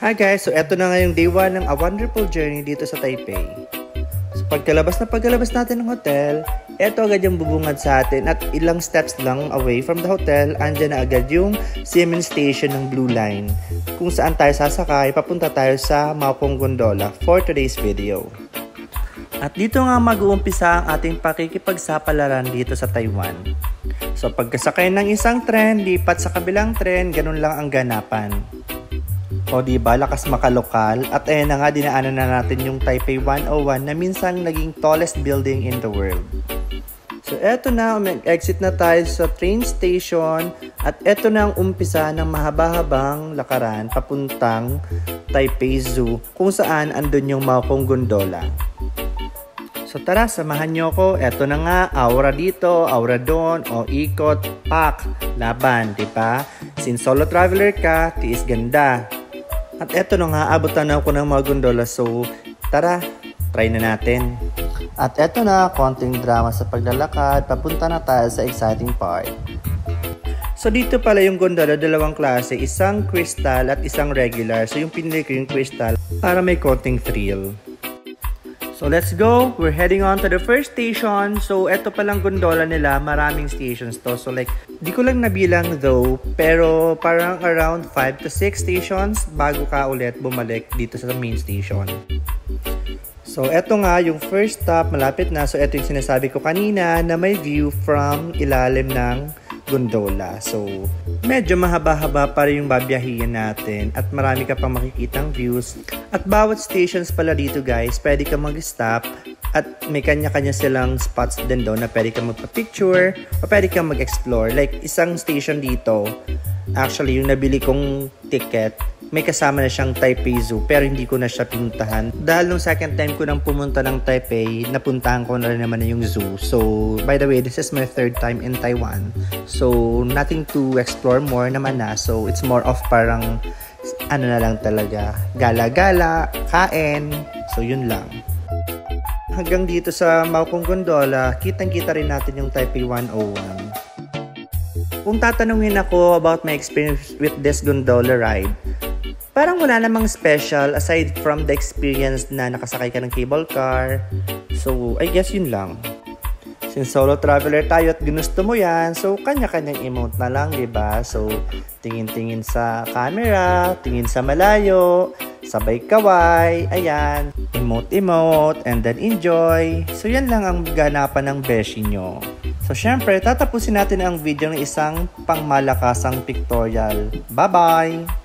Hi guys! So eto na nga yung day 1 ng A Wonderful Journey dito sa Taipei. So pagkalabas natin ng hotel, eto agad yung bubungad sa atin at ilang steps lang away from the hotel, andyan na agad yung Xiamen Station ng Blue Line kung saan tayo sasakay papunta tayo sa Maupong Gondola for today's video. At dito nga mag-uumpisa ang ating pakikipagsapalaran dito sa Taiwan. So pagkasakay ng isang tren, lipat sa kabilang tren, ganun lang ang ganapan. O diba, lakas makalokal. At ayan na nga, dinaanan na natin yung Taipei 101 na minsan naging tallest building in the world. So eto na, mag-exit na tayo sa train station. At eto na ang umpisa ng mahaba-habang lakaran papuntang Taipei Zoo, kung saan andun yung Maupong Gondola. So tara, samahan nyo ko. Eto na nga, aura dito, aura doon, o ikot, pak, laban, diba? Since solo traveler ka, tiis ganda. At eto na nga, abutan na ako ng mga gondola. So tara, try na natin. At eto na, konting drama sa paglalakad. Papunta na tayo sa exciting part. So dito pala yung gondola, dalawang klase. Isang crystal at isang regular. So yung pinili ko yung crystal para may konting thrill. So let's go! We're heading on to the first station. So eto palang gondola nila, maraming stations to. So like, di ko lang nabilang though, pero parang around 5 to 6 stations bago ka ulit bumalik dito sa main station. So eto nga, yung first stop, malapit na. So eto yung sinasabi ko kanina na may view from ilalim ng gondola. So medyo mahaba-haba pa rin yung babiyahiin natin at marami ka pang makikitang views. At bawat stations pala dito guys, pwede ka mag-stop at may kanya-kanya silang spots din doon na pwede ka magpa-picture o pwede ka mag-explore. Like isang station dito, actually yung nabili kong ticket, may kasama na siyang Taipei Zoo pero hindi ko na siya pinuntahan. Dahil nung second time ko nang pumunta ng Taipei, napuntahan ko na rin naman yung zoo. So, by the way, this is my third time in Taiwan. So, nothing to explore more naman na. So, it's more of parang, ano na lang talaga, gala-gala, kain. So, yun lang. Hanggang dito sa Maupong Gondola, kitang-kita rin natin yung Taipei 101. Kung tatanungin ako about my experience with this gondola ride, parang wala namang special aside from the experience na nakasakay ka ng cable car. So, I guess yun lang. Since solo traveler tayo at ginusto mo yan, so kanya-kanyang emote na lang, diba? So, tingin-tingin sa camera, tingin sa malayo, sabay kaway, ayan, emote-emote, and then enjoy. So, yan lang ang ganapan ng beshi nyo. So, syempre, tatapusin natin ang video ng isang pangmalakasang pictorial. Bye-bye!